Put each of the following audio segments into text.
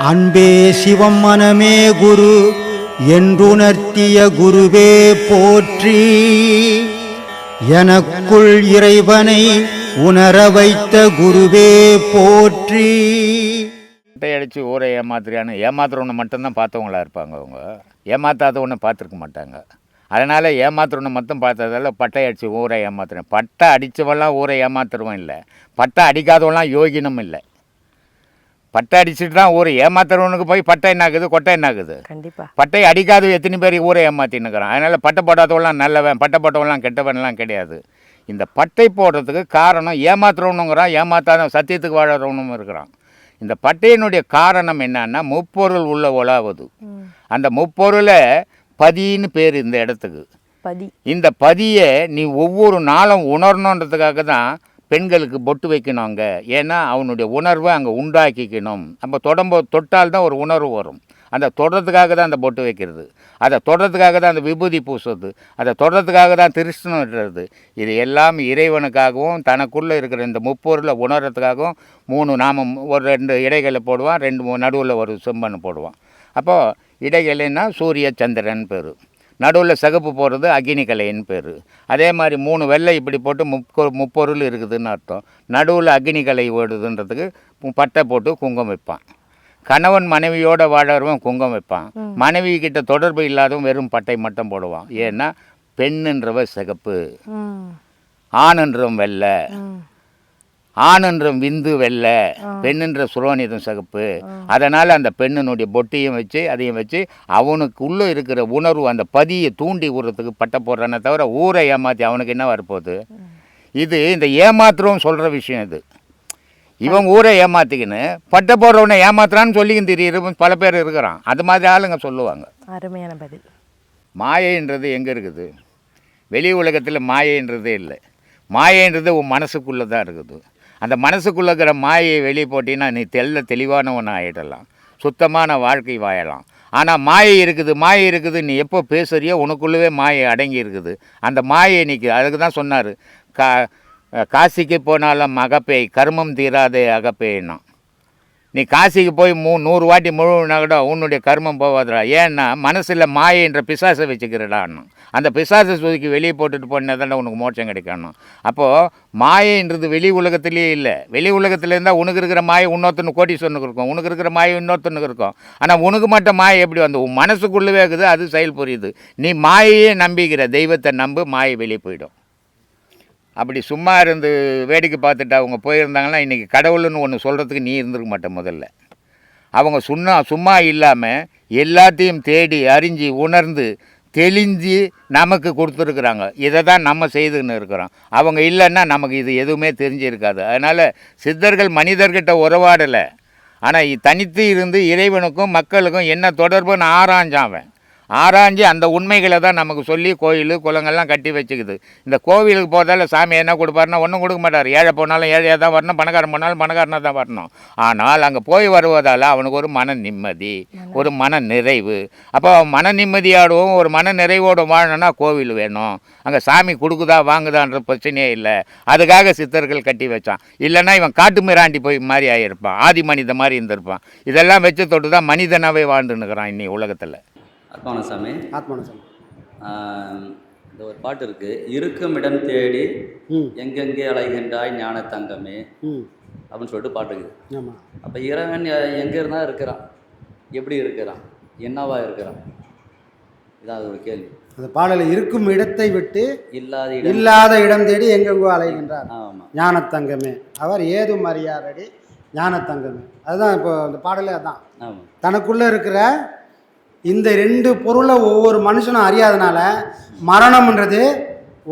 அன்பே சிவம் மனமே குரு என்றுணர்த்திய குருவே போற்றி. எனக்குள் இறைவனை உணர வைத்த குருவே போற்றி. பட்டை அடித்து ஊரை ஏமாத்துறவனை மட்டும்தான் பார்த்தவங்களா இருப்பாங்க. அவங்க ஏமாத்தாதவனை பார்த்துருக்க மாட்டாங்க. அதனால் ஏமாத்துறவனை மட்டும் பார்த்ததால பட்டை அடித்து ஊரை ஏமாத்துறேன். பட்டை அடித்தவெல்லாம் ஊரை ஏமாத்துறவன் இல்லை, பட்டை அடிக்காதவெல்லாம் யோகினும் இல்லை. பட்டை அடிச்சுட்டு தான் ஊரை ஏமாத்துறவனுக்கு போய் பட்டை என்னாகுது, கொட்டை என்னாகுது. கண்டிப்பாக பட்டை அடிக்காத எத்தனை பேர் ஊரை ஏமாற்றின்னுக்கிறான். அதனால் பட்டை போடாதவெல்லாம் நல்லவன், பட்டை போட்டவெல்லாம் கெட்டவன்லாம் கிடையாது. இந்த பட்டை போடுறதுக்கு காரணம் ஏமாத்துறவனுங்கிறான், ஏமாத்தாத சத்தியத்துக்கு வாழறவனும் இருக்கிறான். இந்த பட்டையினுடைய காரணம் என்னன்னா முப்பொருள் உள்ள உலாவது. அந்த முப்பொருளை பதின்னு பேர் இந்த இடத்துக்கு. இந்த பதியை நீ ஒவ்வொரு நாளும் உணரணுன்றதுக்காக தான் பெண்களுக்கு பொட்டு வைக்கணும் அங்கே. ஏன்னா அவனுடைய உணர்வை அங்கே உண்டாக்கிக்கணும். நம்ம தொட்டால் தான் ஒரு உணர்வு வரும். அந்த தொடர்றதுக்காக தான் அந்த பொட்டு வைக்கிறது, அதை தொடர்றதுக்காக தான் அந்த விபூதி பூசுறது, அதை தொடர்றதுக்காக தான் திருஷ்ணம் விடுறது. இது எல்லாம் இறைவனுக்காகவும் தனக்குள்ளே இருக்கிற இந்த முப்பொருளை உணர்றதுக்காகவும் 3 நாமம் ஒரு 2 இடைகளை போடுவான், 2 நடுவில் ஒரு செம்பன் போடுவான். அப்போது இடைகளைன்னா சூரிய சந்திரன் பேர், நடுவில் சிகப்பு போடுறது அக்னிகலைன்னு பேர். அதே மாதிரி 3 வெள்ளை இப்படி போட்டு முப்பொருள் இருக்குதுன்னு அர்த்தம். நடுவில் அக்னிகலை ஓடுதுன்றதுக்கு பட்டை போட்டு குங்குமம் வைப்பான். கணவன் மனைவியோடு வாழறவன் குங்குமம் வைப்பான். மனைவி கிட்ட தொடர்பு இல்லாதவன் வெறும் பட்டை மட்டும் போடுவான். ஏன்னா பெண்ணுன்றவ சிகப்பு, ஆணுன்றவன் வெள்ளை, ஆணுன்ற விந்து வெள்ளை, பெண்ணுன்ற சுரோனிதம் சிகப்பு. அதனால் அந்த பெண்ணினுடைய பொட்டியும் வச்சு அதையும் வச்சு அவனுக்கு உள்ளே இருக்கிற உணர்வு அந்த பதியை தூண்டி விடுறதுக்கு பட்டை போடுறானே தவிர ஊரை ஏமாற்றி அவனுக்கு என்ன வரப்போகுது? இது இந்த ஏமாத்துறவன் சொல்கிற விஷயம். இது இவன் ஊரை ஏமாற்றிக்கின்னு பட்டை போடுறவனை ஏமாத்துறான்னு சொல்லிக்கின்னு தெரியுற பல பேர் இருக்கிறான். அது மாதிரி ஆளுங்க சொல்லுவாங்க. அருமையான பதில். மாயைன்றது எங்கே இருக்குது? வெளி உலகத்தில் மாயைன்றதே இல்லை. மாயைன்றது உன் மனசுக்குள்ளே தான் இருக்குது. அந்த மனசுக்குள்ளே இருக்கிற மாயை வெளியே போட்டின்னா நீ தெளிவானவன் ஆகிடலாம், சுத்தமான வாழ்க்கை வாழலாம். ஆனால் மாயை இருக்குது நீ எப்போ பேசுறியோ உனக்குள்ளவே மாயை அடங்கி இருக்குது. அந்த மாயை நீக்கு அதுக்கு தான் சொன்னார், காசிக்கு போனாலும் அகப்பேய் கர்மம் தீராதே அகப்பேய்னா. நீ காசிக்கு போய் 100 வாட்டி முழுவனா கூட உன்னுடைய கர்மம் போவாதுடா. ஏன்னா மனசில் மாயைன்ற பிசாசை வச்சுக்கிறடான்னு. அந்த பிசாசை சுதுக்கி வெளியே போட்டுட்டு போனால் தானே உனக்கு மோட்சம் கிடைக்கணும். அப்போது மாயைன்றது வெளி உலகத்துலேயே இல்லை. வெளி உலகத்தில் இருந்தால் உனக்கு இருக்கிற மாயை இன்னொருத்தனுக்கு கோடீஸ்வரனுக்கு இருக்கும், உனக்கு இருக்கிற மாயை இன்னொருத்தனுக்கு இருக்கும். ஆனால் உனக்கு மட்டும் மாயை எப்படி வந்து உன் மனசுக்குள்ளவே இருக்குது, அது செயல் புரியுது. நீ மாயையே நம்பிக்கிற, தெய்வத்தை நம்பு, மாயை வெளியே போயிடும். அப்படி சும்மா இருந்து வேடிக்கை பார்த்துட்டு அவங்க போயிருந்தாங்கன்னா இன்றைக்கி கடவுள்னு ஒன்று சொல்கிறதுக்கு நீ இருந்திருக்க மாட்டேன். முதல்ல அவங்க சும்மா இல்லாமல் எல்லாத்தையும் தேடி அறிஞ்சு உணர்ந்து தெளிஞ்சு நமக்கு கொடுத்துருக்குறாங்க. இதை தான் நம்ம செய்துன்னு இருக்கிறோம். அவங்க இல்லைன்னா நமக்கு இது எதுவுமே தெரிஞ்சிருக்காது. அதனால் சித்தர்கள் மனிதர்கிட்ட உறவாடலை, ஆனால் தனித்து இருந்து இறைவனுக்கும் மக்களுக்கும் என்ன தொடர்புன்னு ஆராய்ஞ்சு அந்த உண்மைகளை தான் நமக்கு சொல்லி கோயில் குளங்கள்லாம் கட்டி வச்சுக்குது. இந்த கோவிலுக்கு போகிறதால சாமி என்ன கொடுப்பாருன்னா ஒன்றும் கொடுக்க மாட்டார். ஏழை போனாலும் ஏழையாக தான் வரணும், பணக்காரன் போனாலும் பணக்காரனாக தான் வரணும். ஆனால் அங்கே போய் வருவதால் அவனுக்கு ஒரு மன நிம்மதி, ஒரு மன நிறைவு. அப்போ மன நிம்மதியோடும் ஒரு மன நிறைவோடு வாழணும்னா கோவில் வேணும். அங்கே சாமி கொடுக்குதா வாங்குதான்ற பிரச்சனையே இல்லை. அதுக்காக சித்தர்கள் கட்டி வச்சான். இல்லைன்னா இவன் காட்டு மிராண்டி போய் மாதிரி ஆகியிருப்பான், ஆதி மனித மாதிரி இருந்திருப்பான். இதெல்லாம் வச்சு தொட்டு தான் மனிதனாகவே வாழ்ந்துன்னுக்கிறான் இன்னி உலகத்தில். ஆத்மானசாமி ஆத்மானசாமி இந்த ஒரு பாட்டு இருக்குது, இருக்கும் இடம் தேடி எங்கெங்கே அலைகின்றாய் ஞான தங்கமே அப்படின்னு சொல்லிட்டு பாட்டு இருக்குது. அப்போ இறைவன் எங்கே இருந்தால் இருக்கிறான், எப்படி இருக்கிறான், என்னவா இருக்கிறான், இதான் ஒரு கேள்வி. அந்த பாடலில் இருக்கும் இடத்தை விட்டு இல்லாத இடம் தேடி எங்கெங்கோ அலைகின்றார் ஞானத்தங்கமே அவர் ஏதும் அறியாதடி ஞானத்தங்கமே. அதுதான் இப்போ அந்த பாடலே அதான். தனக்குள்ளே இருக்கிற இந்த 2 பொருளை ஒவ்வொரு மனுஷனும் அறியாதனால மரணம்ன்றது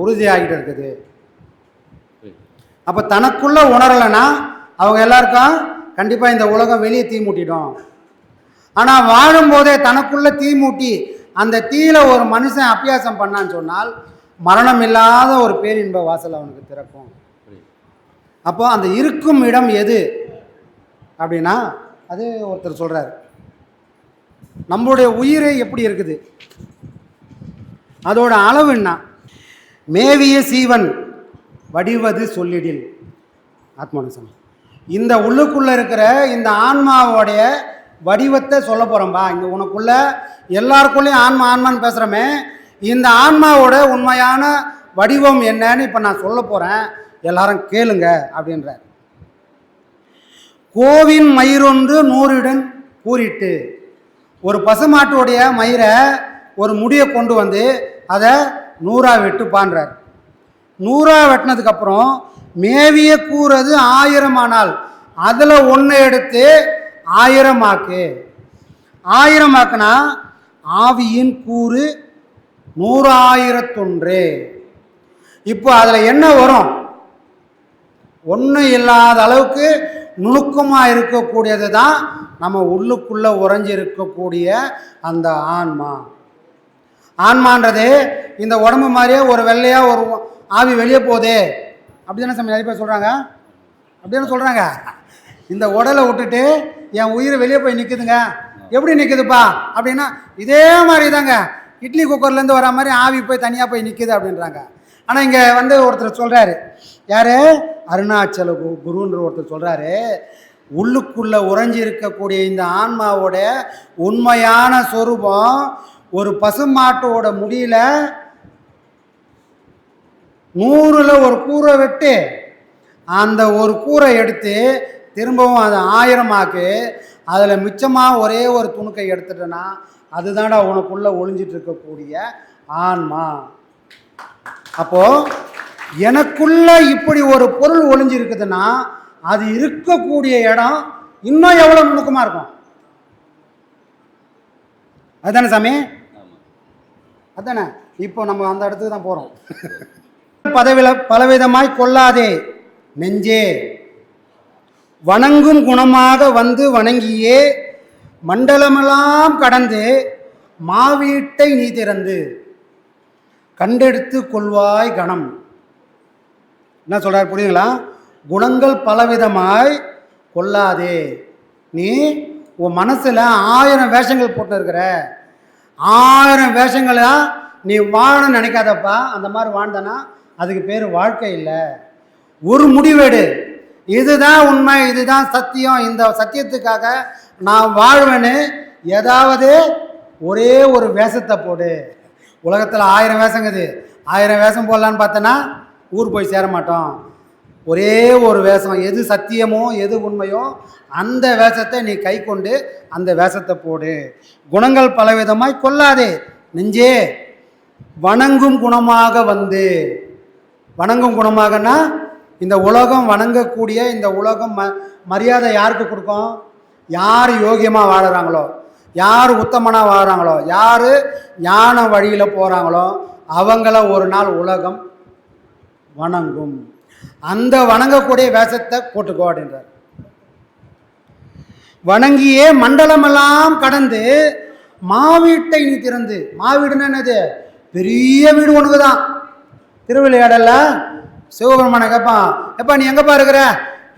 உறுதியாகிட்டு இருக்குது. அப்போ தனக்குள்ளே உணரலைன்னா அவங்க எல்லாருக்கும் கண்டிப்பாக இந்த உலகம் வெளியே தீ மூட்டிடும். ஆனால் வாழும்போதே தனக்குள்ளே தீ மூட்டி அந்த தீயில ஒரு மனுஷன் அபியாசம் பண்ணான்னு சொன்னால் மரணம் இல்லாத ஒரு பேரின்ப வாசல் அவனுக்கு திறக்கும். அப்போ அந்த இருக்கும் இடம் எது அப்படின்னா அது ஒருத்தர் சொல்கிறார், நம்மளுடைய உயிரே எப்படி இருக்குது, அதோட அளவு என்ன? மேவிய சீவன் வடிவது சொல்லிடில். ஆத்மானுசம் இந்த உள்ளுக்குள்ளே இருக்கிற இந்த ஆன்மாவோடைய வடிவத்தை சொல்ல போகிறோம்பா. இங்கே உனக்குள்ள எல்லாருக்குள்ளேயும் ஆன்மா ஆன்மான்னு பேசுகிறோமே, இந்த ஆன்மாவோட உண்மையான வடிவம் என்னன்னு இப்போ நான் சொல்ல போகிறேன், எல்லாரும் கேளுங்க அப்படின்றார். கோவின் மயிரொன்று 100 கூறிட்டு, ஒரு பசுமாட்டுடைய மயிரை ஒரு முடியை கொண்டு வந்து அதை 100 வெட்டுப்பான்றார். 100 வெட்டினதுக்கப்புறம் மேவிய கூறது 1000 ஆனால் அதில் ஒன்று எடுத்து 1000 ஆக்கு. 1000 ஆக்குனா ஆவியின் கூறு 100,001. இப்போ அதில் என்ன வரும்? ஒன்றும் இல்லாத அளவுக்கு நுணுக்கமாக இருக்கக்கூடியது தான் நம்ம உள்ளுக்குள்ளே உறைஞ்சி இருக்கக்கூடிய அந்த ஆன்மா. ஆன்மான்றது இந்த உடம்பு மாதிரியே ஒரு வெள்ளையாக ஒரு ஆவி வெளியே போகுது அப்படிதானே சாமி நிறைய பேர் சொல்கிறாங்க. அப்படிதானே சொல்கிறாங்க. இந்த உடலை விட்டுட்டு என் உயிர் வெளியே போய் நிற்குதுங்க. எப்படி நிற்குதுப்பா அப்படின்னா, இதே மாதிரி தாங்க இட்லி குக்கர்லேருந்து வர மாதிரி ஆவி போய் தனியாக போய் நிற்குது அப்படின்றாங்க. ஆனால் இங்கே வந்து ஒருத்தர் சொல்கிறாரு, யார்? அருணாச்சல குருன்ற ஒருத்தர் சொல்கிறாரு, உள்ளுக்குள்ளே உறைஞ்சி இருக்கக்கூடிய இந்த ஆன்மாவோட உண்மையான சொரூபம் ஒரு பசுமாட்டோட முடியல 100ல் ஒரு கூரை வெட்டு, அந்த ஒரு கூரை எடுத்து திரும்பவும் அதை 1000 ஆக்கு, அதில் மிச்சமாக ஒரே ஒரு துணுக்கை எடுத்துட்டேன்னா அதுதான்டா உனக்குள்ளே ஒளிஞ்சிட்டு இருக்கக்கூடிய ஆன்மா. அப்போது எனக்குள்ள இப்படி ஒரு பொருள் ஒளிஞ்சிருக்குதுன்னா அது இருக்கக்கூடிய இடம் இன்னும் எவ்வளோ நுணுக்கமாக இருக்கும். அதுதானே சாமி? அதுதானே. இப்போ நம்ம அந்த இடத்துக்கு தான் போகிறோம். பலவிதமாய் கொள்ளாதே நெஞ்சே, வணங்கும் குணமாக வந்து வணங்கியே மண்டலமெல்லாம் கடந்து மாவீட்டை நீ திறந்து கண்டெடுத்து கொள்வாய் கணம். என்ன சொல்கிறார் புரியுங்களா? குணங்கள் பலவிதமாய் கொள்ளாதே. நீ உன் மனசில் 1000 வேஷங்கள் போட்டு இருக்கிற, 1000 வேஷங்களா நீ வாழணும்னு நினைக்காதப்பா. அந்த மாதிரி வாழ்ந்தனா அதுக்கு பேர் வாழ்க்கை இல்லை. ஒரு முடிவெடு, இதுதான் உண்மை, இதுதான் சத்தியம், இந்த சத்தியத்துக்காக நான் வாழ்வேன்னு ஏதாவது ஒரே ஒரு வேஷத்தை போடு. உலகத்தில் 1000 வேஷங்குது, 1000 வேஷம் போடலான்னு பார்த்தோன்னா ஊர் போய் சேர மாட்டோம். ஒரே ஒரு வேஷம், எது சத்தியமோ எது உண்மையோ அந்த வேஷத்தை நீ கை கொண்டு அந்த வேஷத்தை போடு. குணங்கள் பலவிதமாய் கொள்ளாதே நெஞ்சே, வணங்கும் குணமாக வந்து. வணங்கும் குணமாகனா இந்த உலகம் வணங்கக்கூடிய இந்த உலகம் மரியாதை யாருக்கு கொடுக்கும்? யார் யோகியமாக வாழறாங்களோ, யார் உத்தமனாக வாழறாங்களோ, யார் ஞான வழியில் போகிறாங்களோ அவங்கள ஒரு நாள் உலகம் வணங்கும். அந்த வணங்கக்கூடிய வேஷத்தை போட்டுக்கோ அப்படின்றார். வணங்கியே மண்டலமெல்லாம் கடந்து மாவீட்டை நீ திறந்து. மாவீடுன்னு என்னது? பெரிய வீடு ஒன்று தான். திருவிளையாடல சிவபெருமான கேட்பான், எப்பா நீ எங்கப்பா இருக்கிற?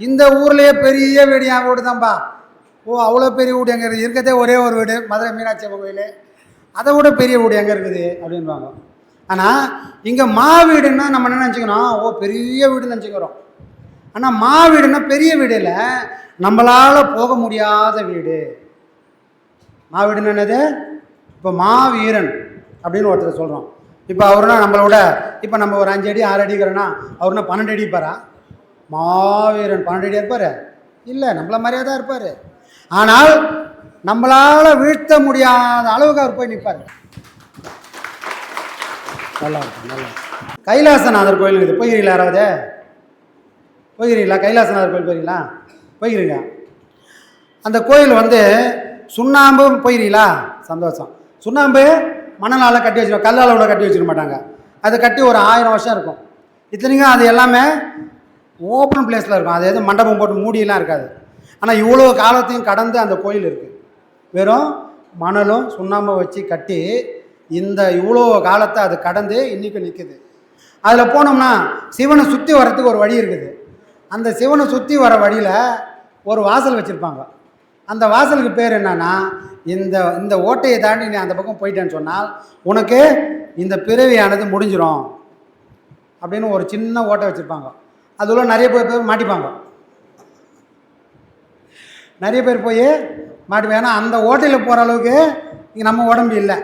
இந்த ஊர்லேயே பெரிய வீடு என் வீடு தான்ப்பா. ஓ, அவ்வளோ பெரிய வீடு எங்கே இருக்குது? இருக்கிறதே ஒரே ஒரு வீடு, மதுரை மீனாட்சி அம்மன் கோயில், அதை விட பெரிய வீடு எங்கே இருக்குது அப்படின்வாங்க. ஆனால் இங்கே மாவீடுன்னா நம்ம என்ன நினச்சிக்கிறோம்? ஓ, பெரிய வீடுன்னு நினச்சிக்கிறோம். ஆனால் மாவீடுன்னா பெரிய வீடு இல்லை, நம்மளால் போக முடியாத வீடு. மாவீடுன்னு என்னது? இப்போ மாவீரன் அப்படின்னு ஒருத்தர் சொல்கிறோம். இப்போ அவருனா நம்மளோட, இப்போ நம்ம ஒரு 5 அடி 6 அடி இருக்கிறோன்னா அவருனா 12 அடி இருப்பாரா? மாவீரன் 12 அடி இருப்பார்? இல்லை, நம்மள மாதிரியே தான் இருப்பார். ஆனால் நம்மளால் வீழ்த்த முடியாத அளவுக்கு அவர் போய் நிற்பார். நல்லா இருக்கும், நல்லா. கைலாசநாதர் கோயில் இருக்குது, போயிருக்கீங்களா? யாராவது போயிருக்கீங்களா? கைலாசநாதர் கோயில் போயிருக்கீங்களா? போயிருக்கீங்க. அந்த கோயில் வந்து சுண்ணாம்பு போயிருக்கீங்களா? சந்தோஷம். சுண்ணாம்பு மணலால் கட்டி வச்சுருவோம், கல்லால் கூட கட்டி வச்சுக்க மாட்டாங்க. அது கட்டி ஒரு 1000 வருஷம் இருக்கும். இத்தனைக்கும் அது எல்லாமே ஓப்பன் பிளேஸில் இருக்கும். அது எதுவும் மண்டபம் போட்டு மூடியெல்லாம் இருக்காது. ஆனால் இவ்வளோ காலத்தையும் கடந்து அந்த கோயில் இருக்குது. வெறும் மணலும் சுண்ணாம்பை வச்சு கட்டி இந்த இவ்வளோ காலத்தை அது கடந்து இன்றைக்கி நிற்குது. அதில் போனோம்னா சிவனை சுற்றி வர்றதுக்கு ஒரு வழி இருக்குது. அந்த சிவனை சுற்றி வர வழியில் ஒரு வாசல் வச்சுருப்பாங்க. அந்த வாசலுக்கு பேர் என்னன்னா, இந்த இந்த ஓட்டையை தாண்டி நீ அந்த பக்கம் போயிட்டேன்னு சொன்னால் உனக்கு இந்த பிறவியானது முடிஞ்சிடும் அப்படின்னு ஒரு சின்ன ஓட்டை வச்சுருப்பாங்க. அதுல நிறைய பேர் மாட்டிப்பாங்க. நிறைய பேர் போய் மாட்டுவேன். ஏன்னா அந்த ஓட்டையில் போகிற அளவுக்கு இங்கே நம்ம உடம்பு இல்லை.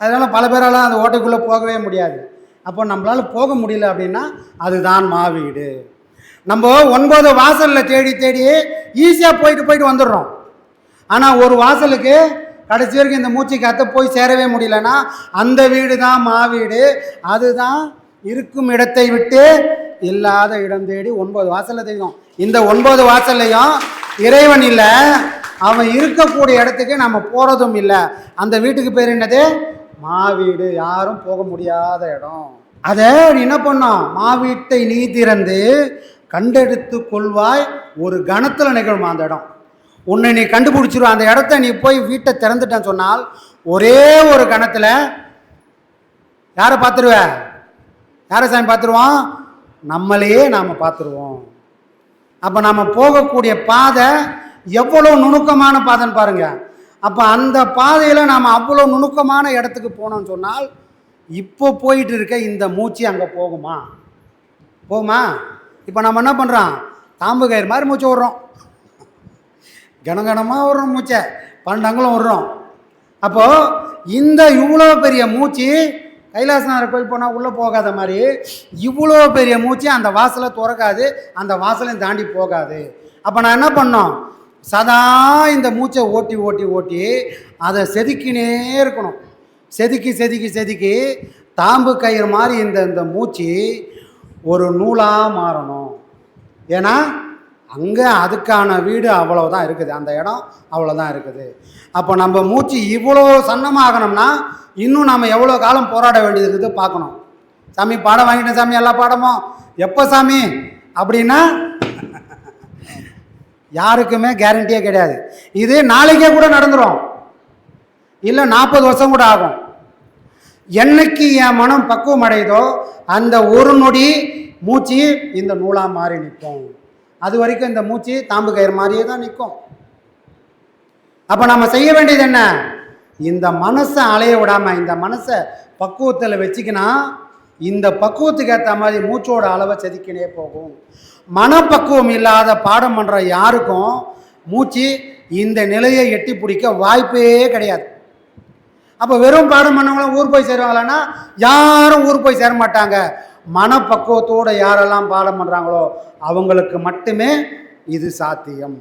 அதனால் பல பேரால் அந்த ஓட்டைக்குள்ளே போகவே முடியாது. அப்போ நம்மளால் போக முடியல அப்படின்னா அதுதான் மாவீடு. நம்ம 9 வாசலில் தேடி தேடி ஈஸியாக போயிட்டு வந்துடுறோம். ஆனால் ஒரு வாசலுக்கு கடைசி வரைக்கும் இந்த மூச்சு காற்று போய் சேரவே முடியலன்னா அந்த வீடு தான் மாவீடு. அதுதான் இருக்கும் இடத்தை விட்டு இல்லாத இடம் தேடி 9 வாசலில் தெரியும். இந்த 9 வாசல்லையும் இறைவன் இல்லை, அவன் இருக்கக்கூடிய இடத்துக்கு நம்ம போகிறதும் இல்லை. அந்த வீட்டுக்கு பேர் என்னது? மாவீடு. யாரும் போக முடியாத இடம். அதை நீ என்ன பண்ணோம்? மாவீட்டை நீ திறந்து கண்டெடுத்து கொள்வாய், ஒரு கணத்தில் நிகழும் அந்த இடம். உன்னை நீ கண்டுபிடிச்சிருவ. அந்த இடத்த நீ போய் வீட்டை திறந்துட்டேன்னு சொன்னால் ஒரே ஒரு கணத்தில் யாரை பார்த்துருவ? யாரை சாமி பார்த்துருவோம்? நம்மளையே நாம் பார்த்துருவோம். அப்போ நம்ம போகக்கூடிய பாதை எவ்வளோ நுணுக்கமான பாதைன்னு பாருங்கள். அப்போ அந்த பாதையில் நாம் அவ்வளோ நுணுக்கமான இடத்துக்கு போனோம்னு சொன்னால் இப்போ போயிட்டு இருக்க இந்த மூச்சு அங்கே போகுமா? போகுமா? இப்போ நம்ம என்ன பண்ணுறோம்? தாம்பு கயிறு மாதிரி மூச்சு விட்றோம். கனகனமாக விட்றோம் மூச்சை, 12 அங்குலம் விட்றோம். அப்போது இந்த இவ்வளோ பெரிய மூச்சு கைலாசநாதர் கோயில் போனால் உள்ளே போகாத மாதிரி இவ்வளோ பெரிய மூச்சு அந்த வாசலை திறக்காது, அந்த வாசலையும் தாண்டி போகாது. அப்போ நான் என்ன பண்ணோம்? சதா இந்த மூச்சை ஓட்டி ஓட்டி ஓட்டி அதை செதுக்கினே இருக்கணும். செதுக்கி செதுக்கி செதுக்கி தாம்பு கயிறு மாதிரி இந்த மூச்சு ஒரு நூலாக மாறணும். ஏன்னா அங்கே அதுக்கான வீடு அவ்வளோதான் இருக்குது, அந்த இடம் அவ்வளோதான் இருக்குது. அப்போ நம்ம மூச்சு இவ்வளோ சன்னமாகணும்னா இன்னும் நம்ம எவ்வளோ காலம் போராட வேண்டியது இருக்குது பார்க்கணும். சாமி பாடம் வாங்கிட்டேன் சாமி, எல்லா பாடமும் எப்போ சாமி அப்படின்னா யாருக்குமே கேரண்டியே கிடையாது. இது நாளைக்கே கூட நடந்துடும், இல்லை 40 வருஷம் கூட ஆகும். என்னைக்கு என் மனம் பக்குவம் அடையுதோ அந்த ஒரு நொடி மூச்சு இந்த நூலாக மாறி நிற்கும். அது வரைக்கும் இந்த மூச்சு தாம்பு கயிறு மாதிரியே தான் நிற்கும். அப்போ நம்ம செய்ய வேண்டியது என்ன? இந்த மனசை அலைய விடாமல் இந்த மனசை பக்குவத்தில் வச்சுக்கினா இந்த பக்குவத்துக்கு ஏற்ற மாதிரி மூச்சோட அளவை செதுக்கினே போகும். மனப்பக்குவம் இல்லாத பாடம் பண்ணுற யாருக்கும் மூச்சு இந்த நிலையை எட்டி பிடிக்க வாய்ப்பே கிடையாது. அப்போ வெறும் பாடம் பண்ணவங்களும் ஊர் போய் சேருவாங்களான்னா யாரும் ஊர் போய் சேர மாட்டாங்க. மனப்பக்குவத்தோடு யாரெல்லாம் பாடம் பண்ணுறாங்களோ அவங்களுக்கு மட்டுமே இது சாத்தியம்.